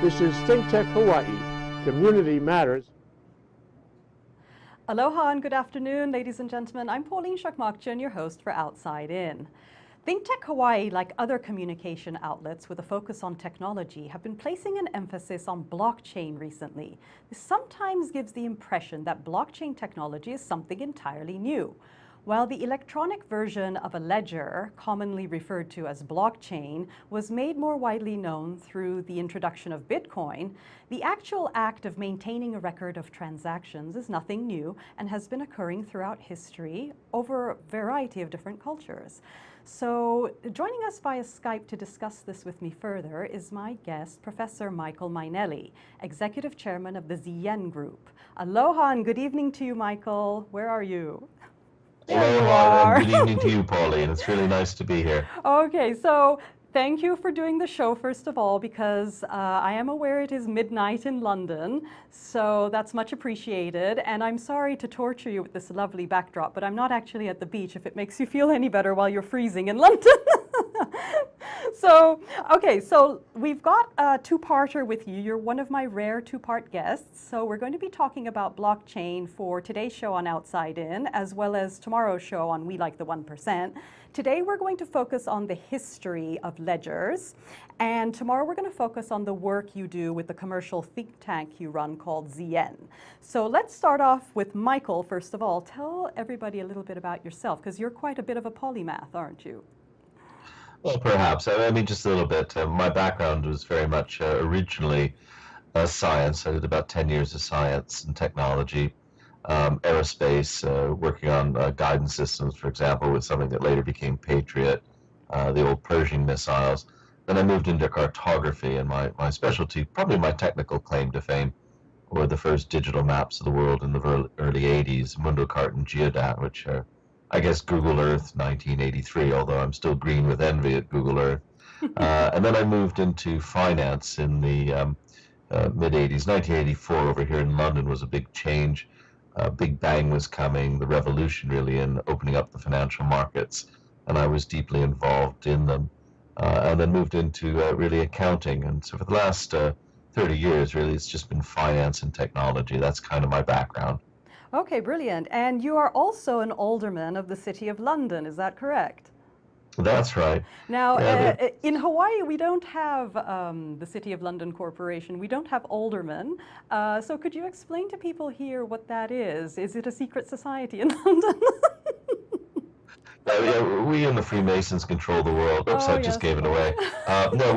This is Think Tech Hawaii. Community Matters. Aloha and good afternoon, ladies and gentlemen. I'm Pauline Shakmakjian, your host for Outside In. Think Tech Hawaii, like other communication outlets with a focus on technology, have been placing an emphasis on blockchain recently. This sometimes gives the impression that blockchain technology is something entirely new. While the electronic version of a ledger, commonly referred to as blockchain, was made more widely known through the introduction of Bitcoin, the actual act of maintaining a record of transactions is nothing new and has been occurring throughout history over a variety of different cultures. So joining us via Skype to discuss this with me further is my guest, Professor Michael Mainelli, Executive Chairman of the ZN Group. Aloha and good evening to you, Michael. Where are you? Aloha and good evening to you, Pauline. It's really nice to be here. Okay, so thank you for doing the show, first of all, because I am aware it is midnight in London, so that's much appreciated. And I'm sorry to torture you with this lovely backdrop, but I'm not actually at the beach, if it makes you feel any better while you're freezing in London. So, okay, so we've got a two-parter with you. You're one of my rare two-part guests. So we're going to be talking about blockchain for today's show on Outside In, as well as tomorrow's show on We Like the 1%. Today we're going to focus on the history of ledgers. And tomorrow we're going to focus on the work you do with the commercial think tank you run called ZN. So let's start off with Michael, first of all. Tell everybody a little bit about yourself, because you're quite a bit of a polymath, aren't you? Well, perhaps. I mean, just a little bit. My background was very much originally science. I did about 10 years of science and technology, aerospace, working on guidance systems, for example, with something that later became Patriot, the old Pershing missiles. Then I moved into cartography, and my specialty, probably my technical claim to fame, were the first digital maps of the world in the early 80s, Mundocart and Geodat, which are, I guess, Google Earth 1983, although I'm still green with envy at Google Earth. And then I moved into finance in the mid-80s. 1984 over here in London was a big change. Big Bang was coming, the revolution really in opening up the financial markets, and I was deeply involved in them. And then moved into really accounting. And so for the last 30 years, really, it's just been finance and technology. That's kind of my background. Okay, brilliant. And you are also an alderman of the City of London, is that correct? That's right. Now, Yeah, in Hawaii, we don't have the City of London Corporation. We don't have aldermen. So could you explain to people here what that is? Is it a secret society in London? yeah, we and the Freemasons control the world. Oops, Oh, I yes. just gave it away. No,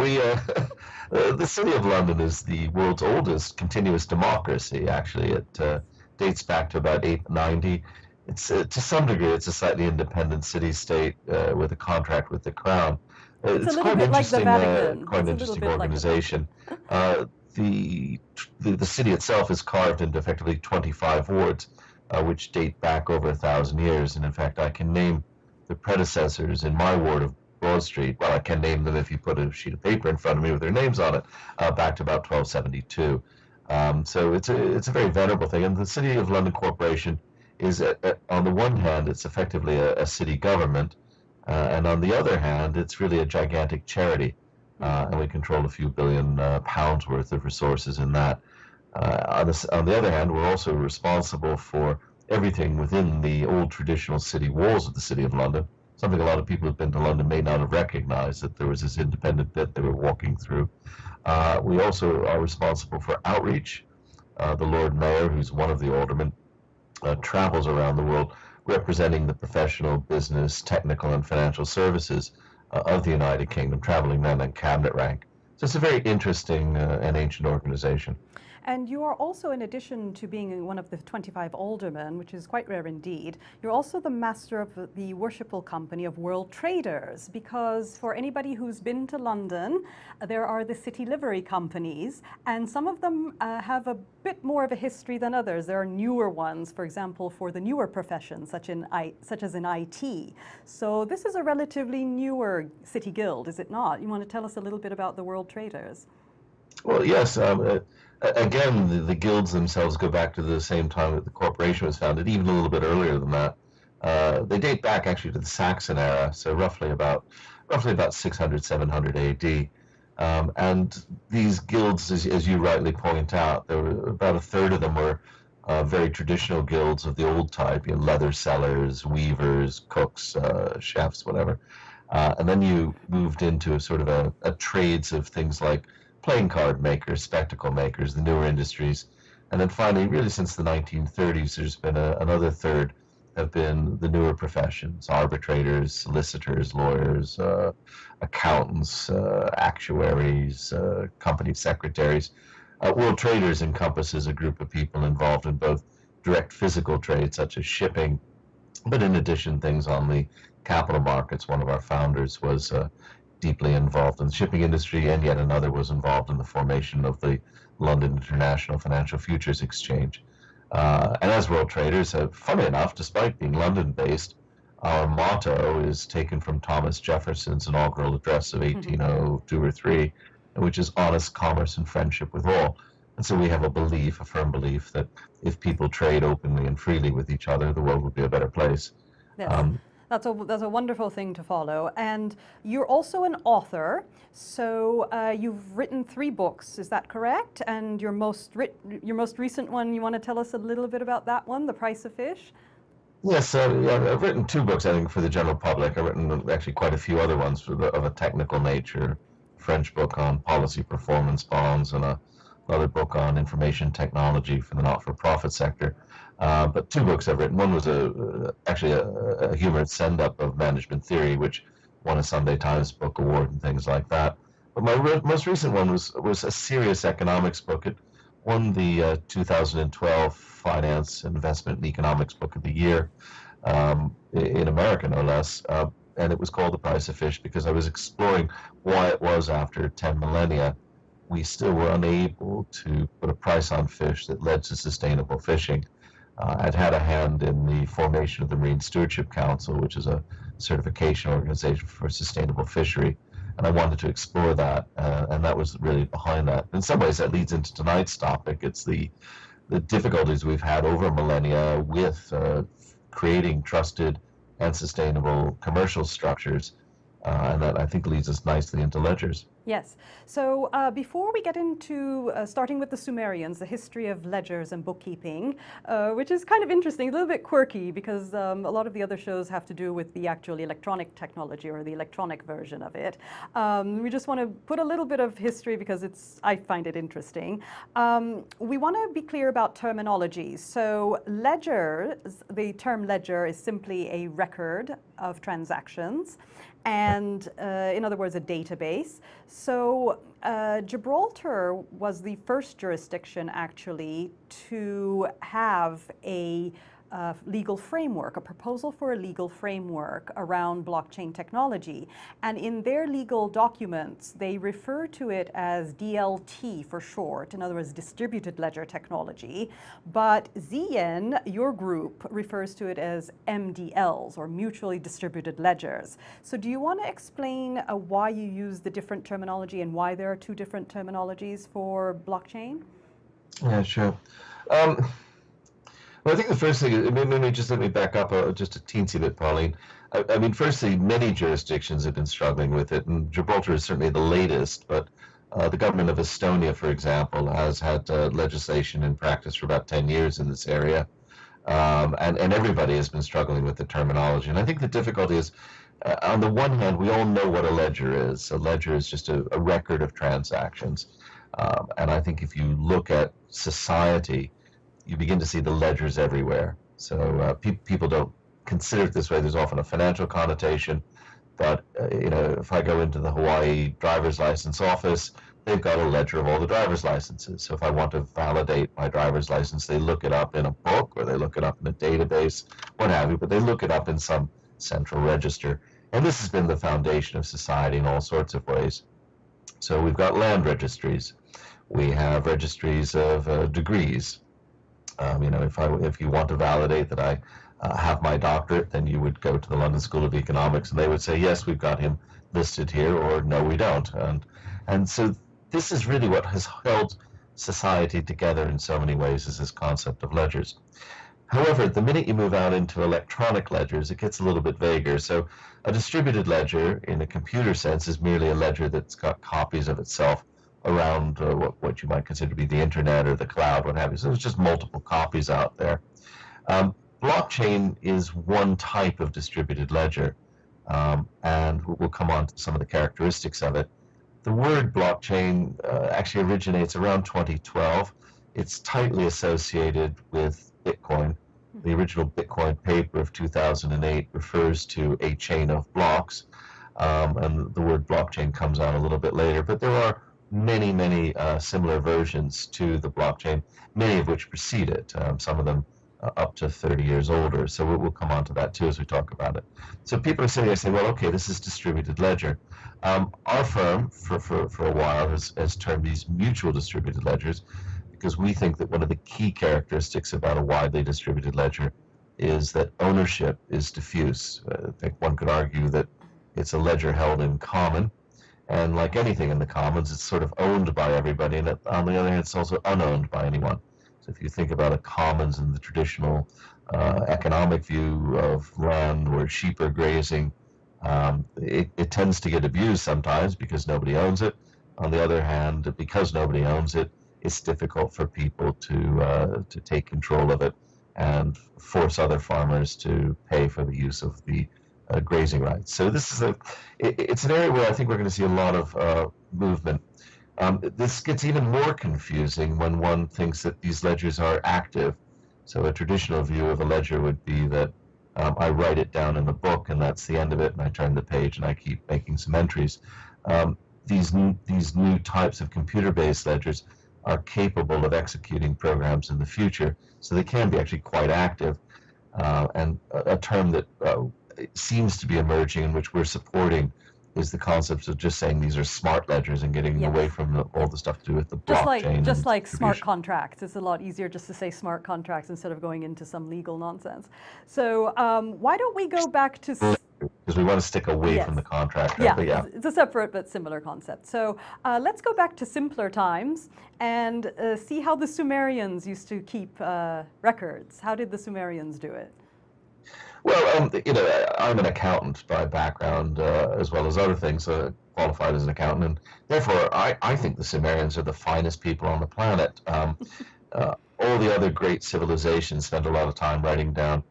the City of London is the world's oldest continuous democracy, actually. It dates back to about 890. It's to some degree, it's a slightly independent city-state with a contract with the crown. It's a It's little quite an bit like the interesting, Vatican. quite It's an a little interesting bit like the organization. The city itself is carved into effectively 25 wards, which date back over 1,000 years. And in fact, I can name the predecessors in my ward of Broad Street. Well, I can name them if you put a sheet of paper in front of me with their names on it, back to about 1272. So it's a very venerable thing. And the City of London Corporation is, on the one hand, it's effectively a city government, and on the other hand, it's really a gigantic charity, and we control a few billion pounds worth of resources in that. On the other hand, we're also responsible for everything within the old traditional city walls of the City of London, something a lot of people who've been to London may not have recognized, that there was this independent bit they were walking through. We also are responsible for outreach. The Lord Mayor, who's one of the aldermen, travels around the world representing the professional, business, technical, and financial services of the United Kingdom, traveling them in cabinet rank. So it's a very interesting and ancient organization. And you are also, in addition to being one of the 25 aldermen, which is quite rare indeed, you're also the master of the worshipful company of World Traders, because for anybody who's been to London, there are the city livery companies, and some of them have a bit more of a history than others. There are newer ones, for example, for the newer professions, such as in IT. So this is a relatively newer city guild, is it not? You want to tell us a little bit about the World Traders? Well, yes. Again, the guilds themselves go back to the same time that the corporation was founded, even a little bit earlier than that. They date back actually to the Saxon era, so roughly about 600, 700 AD. And these guilds, as you rightly point out, there were about a third of them were very traditional guilds of the old type, leather sellers, weavers, cooks, chefs, whatever. And then you moved into sort of a trades of things like playing card makers, spectacle makers, the newer industries. And then finally, really since the 1930s, there's been another third have been the newer professions: arbitrators, solicitors, lawyers, accountants, actuaries, company secretaries. World Traders encompasses a group of people involved in both direct physical trade, such as shipping, but in addition, things on the capital markets. One of our founders was deeply involved in the shipping industry, and yet another was involved in the formation of the London International Financial Futures Exchange. And as World Traders, funny enough, despite being London-based, our motto is taken from Thomas Jefferson's inaugural address of 1802 or 3, which is honest commerce and friendship with all. And so we have a firm belief, that if people trade openly and freely with each other, the world would be a better place. Yes. That's a wonderful thing to follow. And you're also an author. So you've written 3 books, is that correct? And your most recent one, you want to tell us a little bit about that one, The Price of Fish? Yes, I've written 2 books, I think, for the general public. I've written actually quite a few other ones of a technical nature. A French book on policy performance bonds, and another book on information technology for the not-for-profit sector. But 2 books I've written. One was actually a humorous send-up of management theory, which won a Sunday Times Book Award and things like that. But my most recent one was a serious economics book. It won the 2012 Finance, Investment, and Economics Book of the Year in America, no less. And it was called The Price of Fish because I was exploring why it was, after 10 millennia, we still were unable to put a price on fish that led to sustainable fishing. I'd had a hand in the formation of the Marine Stewardship Council, which is a certification organization for sustainable fishery, and I wanted to explore that, and that was really behind that. In some ways, that leads into tonight's topic. It's the difficulties we've had over millennia with creating trusted and sustainable commercial structures, and that, I think, leads us nicely into ledgers. Yes. So before we get into starting with the Sumerians, the history of ledgers and bookkeeping, which is kind of interesting, a little bit quirky, because a lot of the other shows have to do with the actual electronic technology, or the electronic version of it. We just want to put a little bit of history because I find it interesting. We want to be clear about terminology. So ledger, the term ledger is simply a record of transactions, and in other words, a database. So Gibraltar was the first jurisdiction, actually, to have a legal framework, a proposal for a legal framework around blockchain technology. And in their legal documents, they refer to it as DLT for short, in other words, distributed ledger technology. But ZN, your group, refers to it as MDLs, or mutually distributed ledgers. So do you want to explain why you use the different terminology and why there are 2 different terminologies for blockchain? Yeah, sure. Well, I think the first thing is, maybe just let me back up just a teensy bit, Pauline. I mean, firstly, many jurisdictions have been struggling with it, and Gibraltar is certainly the latest, but the government of Estonia, for example, has had legislation in practice for about 10 years in this area, and everybody has been struggling with the terminology. And I think the difficulty is, on the one hand, we all know what a ledger is. A ledger is just a record of transactions, and I think if you look at society, you begin to see the ledgers everywhere. So people don't consider it this way. There's often a financial connotation, but if I go into the Hawaii driver's license office, they've got a ledger of all the driver's licenses. So if I want to validate my driver's license, they look it up in a book, or they look it up in a database, what have you, but they look it up in some central register. And this has been the foundation of society in all sorts of ways. So we've got land registries. We have registries of degrees. If you want to validate that I have my doctorate, then you would go to the London School of Economics, and they would say, yes, we've got him listed here, or no, we don't. And so this is really what has held society together in so many ways, is this concept of ledgers. However, the minute you move out into electronic ledgers, it gets a little bit vaguer. So a distributed ledger, in a computer sense, is merely a ledger that's got copies of itself around what you might consider to be the internet or the cloud, what have you. So there's just multiple copies out there. Blockchain is one type of distributed ledger, and we'll come on to some of the characteristics of it. The word blockchain actually originates around 2012. It's tightly associated with Bitcoin. The original Bitcoin paper of 2008 refers to a chain of blocks, and the word blockchain comes out a little bit later. But there are many similar versions to the blockchain, many of which precede it, some of them up to 30 years older. So we'll come on to that too as we talk about it. So people are sitting there saying, well, okay, this is distributed ledger. Our firm, for a while, has termed these mutual distributed ledgers, because we think that one of the key characteristics about a widely distributed ledger is that ownership is diffuse. I think one could argue that it's a ledger held in common, and like anything in the commons, it's sort of owned by everybody, and on the other hand, it's also unowned by anyone. So if you think about a commons in the traditional economic view of land where sheep are grazing, it tends to get abused sometimes because nobody owns it. On the other hand, because nobody owns it, it's difficult for people to take control of it and force other farmers to pay for the use of the grazing rights. So this is it's an area where I think we're going to see a lot of movement. This gets even more confusing when one thinks that these ledgers are active. So a traditional view of a ledger would be that I write it down in the book and that's the end of it, and I turn the page and I keep making some entries. These new types of computer-based ledgers are capable of executing programs in the future, so they can be actually quite active. And a term that seems to be emerging, and which we're supporting, is the concept of just saying these are smart ledgers and getting away from all the stuff to do with the blockchain. Just like smart contracts. It's a lot easier just to say smart contracts instead of going into some legal nonsense. So why don't we go back to... Because we want to stick away from the contract. Yeah, yeah, it's a separate but similar concept. So let's go back to simpler times and see how the Sumerians used to keep records. How did the Sumerians do it? Well, I'm an accountant by background, as well as other things, qualified as an accountant, and therefore I think the Sumerians are the finest people on the planet. All the other great civilizations spent a lot of time writing down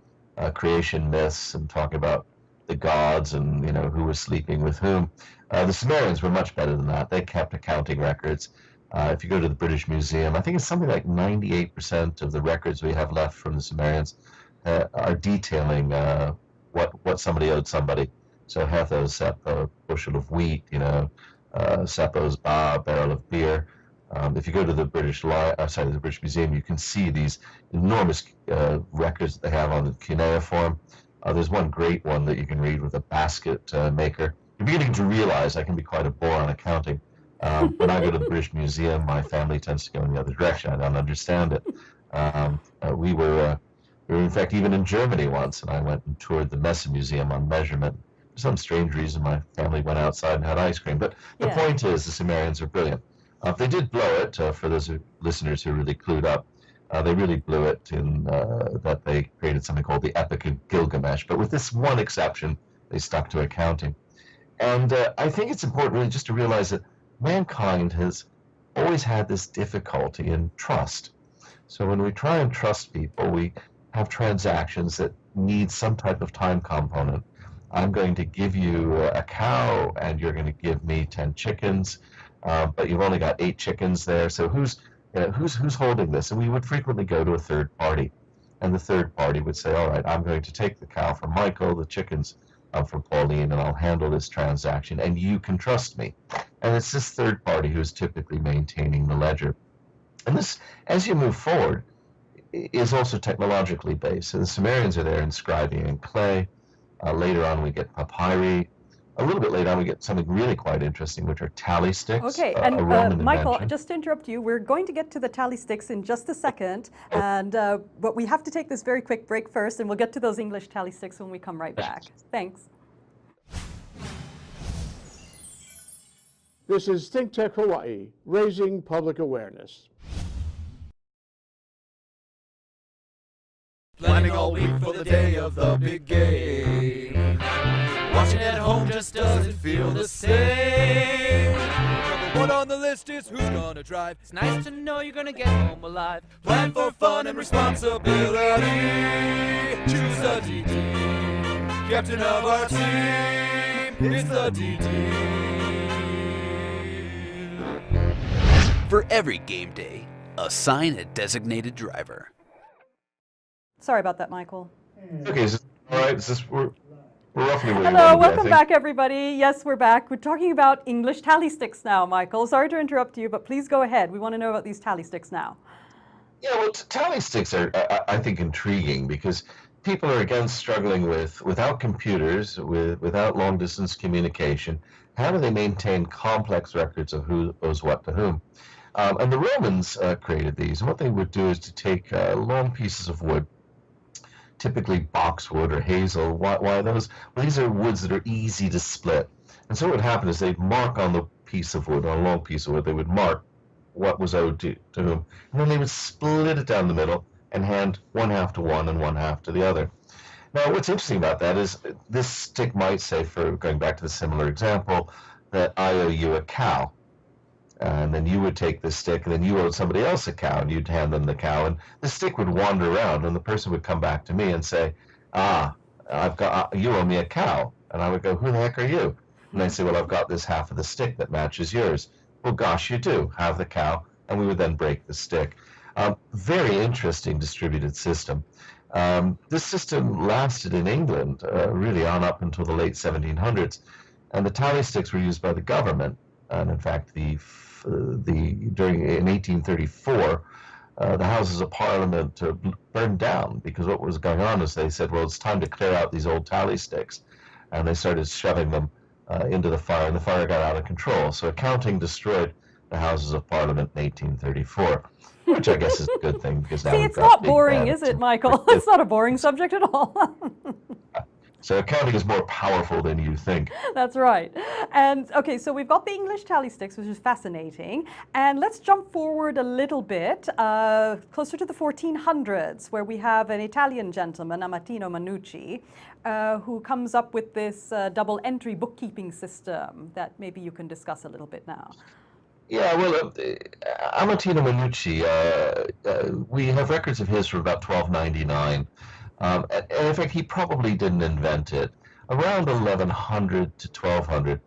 creation myths and talking about the gods and who was sleeping with whom. The Sumerians were much better than that. They kept accounting records. If you go to the British Museum, I think it's something like 98% of the records we have left from the Sumerians are detailing what somebody owed somebody. So Hetho, Seppo, bushel of wheat, Seppo's a barrel of beer. If you go to the British Museum, you can see these enormous records that they have on the cuneiform. There's one great one that you can read with a basket maker. You're beginning to realize I can be quite a bore on accounting. When I go to the British Museum, my family tends to go in the other direction. I don't understand it. We were in fact even in Germany once, and I went and toured the Messe Museum on measurement. For some strange reason, my family went outside and had ice cream. But the point is, the Sumerians are brilliant. They did blow it, for those listeners who are really clued up. They really blew it in that they created something called the Epic of Gilgamesh. But with this one exception, they stuck to accounting. And I think it's important really just to realize that mankind has always had this difficulty in trust. So when we try and trust people, we have transactions that need some type of time component. I'm going to give you a cow and you're going to give me 10 chickens, but you've only got 8 chickens there. So who's holding this? And we would frequently go to a third party, and the third party would say, all right, I'm going to take the cow from Michael, the chickens from Pauline, and I'll handle this transaction, and you can trust me. And it's this third party who's typically maintaining the ledger. And this, as you move forward, is also technologically based. So the Sumerians are there inscribing in clay. Later on we get papyri. A little bit later on we get something really quite interesting, which are tally sticks. Okay, and Michael, just to interrupt you, we're going to get to the tally sticks in just a second, and but we have to take this very quick break first, and we'll get to those English tally sticks when we come right back. Thanks. This is Think Tech Hawaii, raising public awareness. planning all week for the day of the big game. Watching at home just doesn't feel the same. Number one on the list is who's gonna drive. It's nice to know you're gonna get home alive. Plan for fun and responsibility. Choose the DD, captain of our team. It's the DD. For every game day, assign a designated driver. Sorry about that, Michael. Okay, is this all right? Is this we're roughly where you Hello, wanted to be, I welcome think. back, everybody. Yes, we're back. We're talking about English tally sticks now, Michael. Sorry to interrupt you, but please go ahead. We want to know about these tally sticks now. Yeah, well, tally sticks are, I think, intriguing because people are again struggling without computers, without long distance communication. How do they maintain complex records of who owes what to whom? And the Romans created these, and what they would do is to take long pieces of wood, typically boxwood or hazel. Why those? Well, these are woods that are easy to split. And so what would happen is they'd mark on the piece of wood, on a long piece of wood, they would mark what was owed to whom. And then they would split it down the middle and hand one half to one and one half to the other. Now, what's interesting about that is this stick might say, for going back to the similar example, that I owe you a cow. And then you would take this stick, and then you owed somebody else a cow, and you'd hand them the cow, and the stick would wander around, and the person would come back to me and say, you owe me a cow. And I would go, who the heck are you? And they'd say, well, I've got this half of the stick that matches yours. Well, gosh, you do have the cow, and we would then break the stick. Very interesting distributed system. This system lasted in England really on up until the late 1700s, and the tally sticks were used by the government. And in fact, in 1834, the Houses of Parliament burned down because what was going on is they said, well, it's time to clear out these old tally sticks, and they started shoving them into the fire, and the fire got out of control. So accounting destroyed the Houses of Parliament in 1834, which I guess is a good thing because now See, we've it's got not big boring, bands. is it, Michael? It's not a boring subject at all. So accounting is more powerful than you think. That's right. And okay, so we've got the English tally sticks, which is fascinating. And let's jump forward a little bit, closer to the 1400s, where we have an Italian gentleman, Amatino Manucci, who comes up with this double entry bookkeeping system that maybe you can discuss a little bit now. Yeah, well, Amatino Manucci, we have records of his from about 1299. And in fact, he probably didn't invent it. Around 1100 to 1200,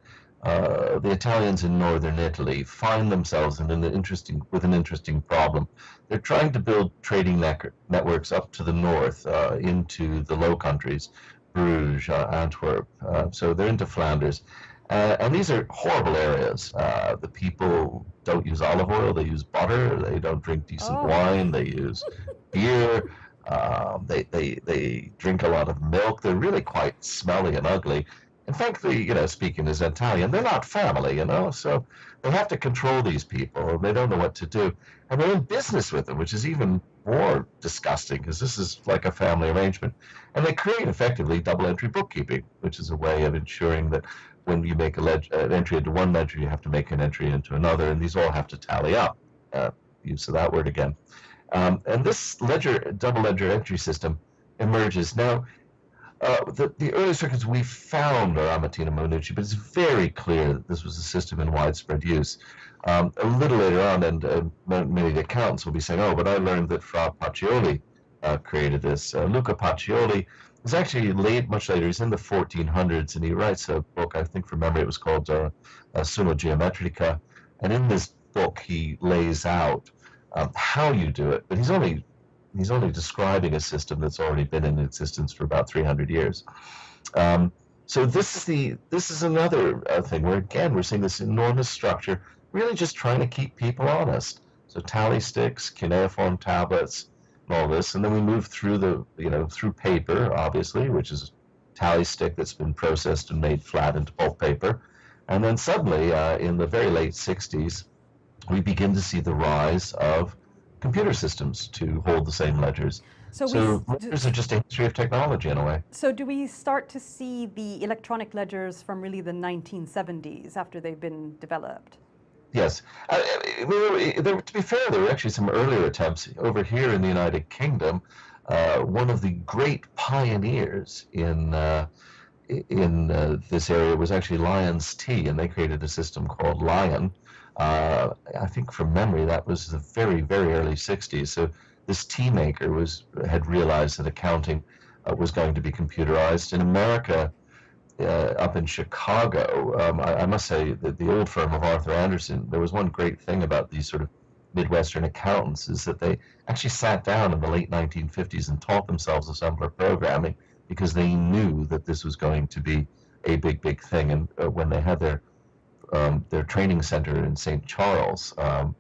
the Italians in northern Italy find themselves with an interesting problem. They're trying to build trading networks up to the north into the Low Countries, Bruges, Antwerp. So they're into Flanders. And these are horrible areas. The people don't use olive oil, they use butter, they don't drink decent wine, they use beer. They drink a lot of milk. They're really quite smelly and ugly. And frankly, speaking as Italian, they're not family, so they have to control these people, and they don't know what to do. And they're in business with them, which is even more disgusting, because this is like a family arrangement. And they create, effectively, double-entry bookkeeping, which is a way of ensuring that when you make an entry into one ledger, you have to make an entry into another, and these all have to tally up. Use of that word again. And this double ledger entry system emerges. Now, the earliest records we found are Amatino Manucci, but it's very clear that this was a system in widespread use. A little later on, and many of the accountants will be saying, but I learned that Fra Pacioli created this. Luca Pacioli is actually much later. He's in the 1400s, and he writes a book, I think from memory it was called Summa Geometrica. And in this book, he lays out how you do it, but he's only describing a system that's already been in existence for about 300 years. So this is another thing where again we're seeing this enormous structure, really just trying to keep people honest. So tally sticks, cuneiform tablets, and all this, and then we move through through paper, obviously, which is a tally stick that's been processed and made flat into pulp paper, and then suddenly in the very late 60s. We begin to see the rise of computer systems to hold the same ledgers. So ledgers are just a history of technology in a way. So do we start to see the electronic ledgers from really the 1970s after they've been developed? Yes. To be fair, there were actually some earlier attempts over here in the United Kingdom. one of the great pioneers in this area was actually Lion's Tea, and they created a system called Lion. I think from memory that was the very, very early 60s. So this tea maker had realized that accounting was going to be computerized. In America, up in Chicago, I must say that the old firm of Arthur Anderson, there was one great thing about these sort of Midwestern accountants is that they actually sat down in the late 1950s and taught themselves assembler programming because they knew that this was going to be a big, big thing. And when they had their training center in St. Charles,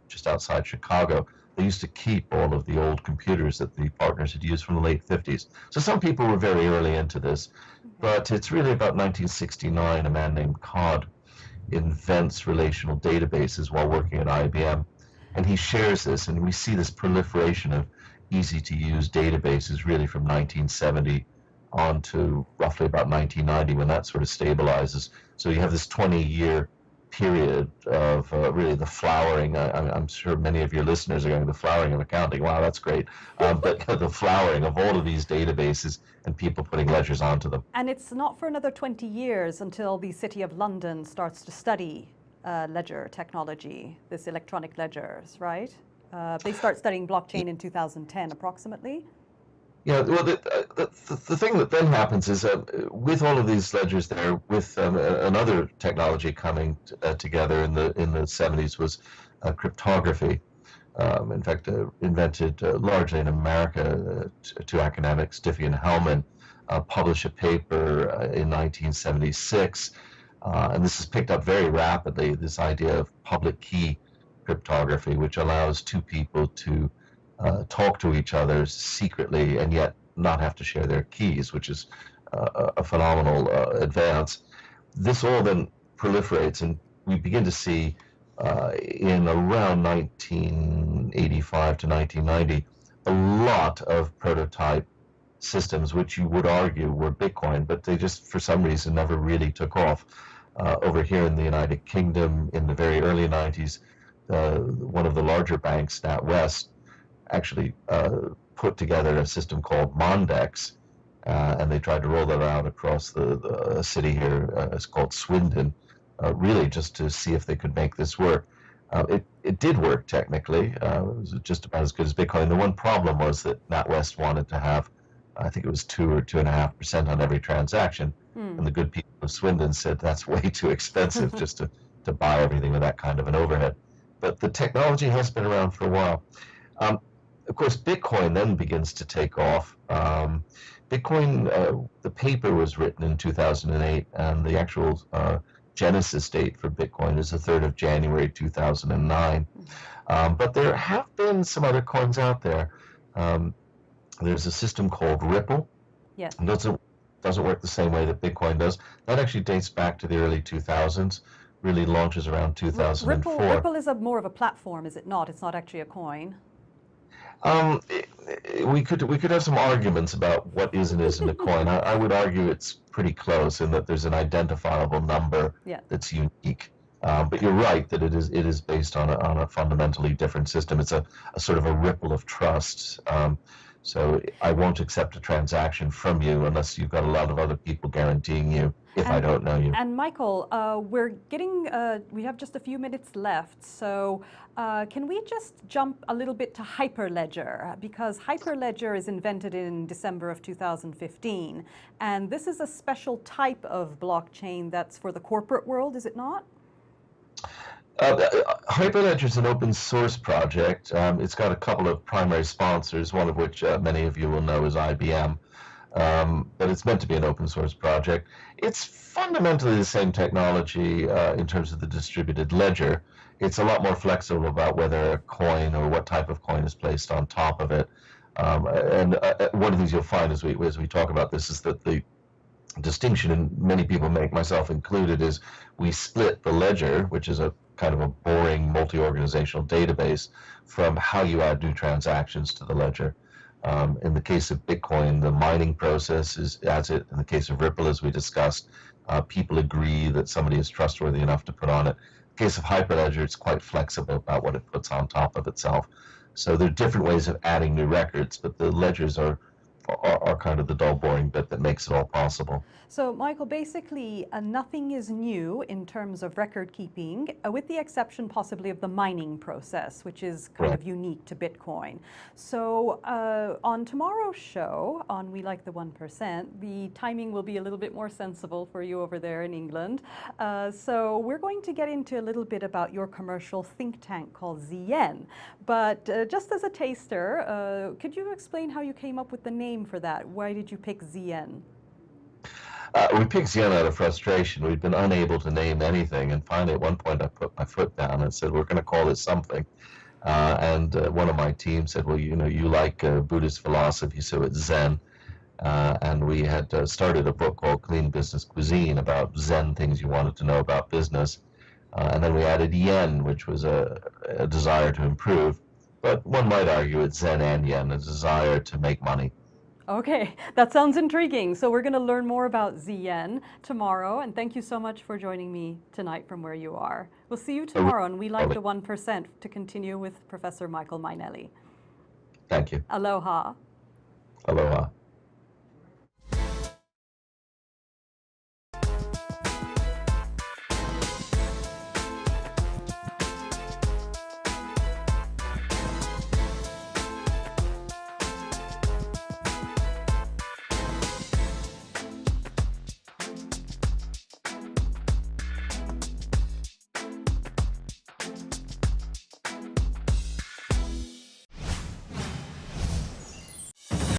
just outside Chicago, they used to keep all of the old computers that the partners had used from the late 50s. So some people were very early into this, but it's really about 1969, a man named Codd invents relational databases while working at IBM. And he shares this, and we see this proliferation of easy-to-use databases really from 1970 on to roughly about 1990 when that sort of stabilizes. So you have this 20-year period of really the flowering. I'm sure many of your listeners are going, the flowering of accounting. Wow, that's great. But the flowering of all of these databases and people putting ledgers onto them. And it's not for another 20 years until the City of London starts to study ledger technology, this electronic ledgers, right? They start studying blockchain in 2010 approximately. Yeah, well, the thing that then happens is with all of these ledgers there, with another technology coming together in the 70s was cryptography. In fact, invented largely in America, two academics, Diffie and Hellman, published a paper in 1976. And this is picked up very rapidly, this idea of public key cryptography, which allows two people to talk to each other secretly and yet not have to share their keys, which is a phenomenal advance. This all then proliferates, and we begin to see in around 1985 to 1990 a lot of prototype systems which you would argue were Bitcoin, but they just for some reason never really took off. Over here in the United Kingdom in the very early 90s, one of the larger banks, NatWest, actually put together a system called Mondex, and they tried to roll that out across the city here. It's called Swindon, really just to see if they could make this work. It did work technically. It was just about as good as Bitcoin. The one problem was that NatWest wanted to have, I think it was 2 or 2.5% on every transaction, and the good people of Swindon said that's way too expensive just to buy everything with that kind of an overhead. But the technology has been around for a while. Of course, Bitcoin then begins to take off. Bitcoin, the paper was written in 2008, and the actual genesis date for Bitcoin is the 3rd of January 2009. But there have been some other coins out there. There's a system called Ripple. Yes. It doesn't work the same way that Bitcoin does. That actually dates back to the early 2000s. Really launches around 2004. Ripple is more of a platform, is it not? It's not actually a coin. We could have some arguments about what is and isn't a coin. I would argue it's pretty close in that there's an identifiable number that's unique. But you're right that it is based on a fundamentally different system. It's a sort of a ripple of trust. So I won't accept a transaction from you unless you've got a lot of other people guaranteeing you if I don't know you. And Michael, we have just a few minutes left. So can we just jump a little bit to Hyperledger? Because Hyperledger is invented in December of 2015. And this is a special type of blockchain that's for the corporate world, is it not? Hyperledger is an open source project. It's got a couple of primary sponsors, one of which many of you will know is IBM. But it's meant to be an open source project. It's fundamentally the same technology in terms of the distributed ledger. It's a lot more flexible about whether a coin or what type of coin is placed on top of it. And one of the things you'll find as we talk about this is that the distinction, and many people make, myself included, is we split the ledger, which is a kind of a boring multi-organizational database, from how you add new transactions to the ledger. In the case of Bitcoin, the mining process adds it. In the case of Ripple, as we discussed, people agree that somebody is trustworthy enough to put on it. In the case of Hyperledger, it's quite flexible about what it puts on top of itself. So there are different ways of adding new records, but the ledgers are are kind of the dull, boring bit that makes it all possible. So, Michael, basically, nothing is new in terms of record keeping, with the exception possibly of the mining process, which is kind of unique to Bitcoin. So, on tomorrow's show, on We Like the 1%, the timing will be a little bit more sensible for you over there in England. So, we're going to get into a little bit about your commercial think tank called ZN. But just as a taster, could you explain how you came up with the name for that? Why did you pick ZN? We picked Zen out of frustration. We'd been unable to name anything, and finally at one point I put my foot down and said, we're going to call it something. And one of my team said, well, you know, you like Buddhist philosophy, so it's Zen. And we had started a book called Clean Business Cuisine about Zen things you wanted to know about business. And then we added yen, which was a desire to improve. But one might argue it's Zen and yen, a desire to make money. Okay, that sounds intriguing. So we're going to learn more about ZN tomorrow. And thank you so much for joining me tonight from where you are. We'll see you tomorrow on We Like the 1% to continue with Professor Michael Mainelli. Thank you. Aloha. Aloha.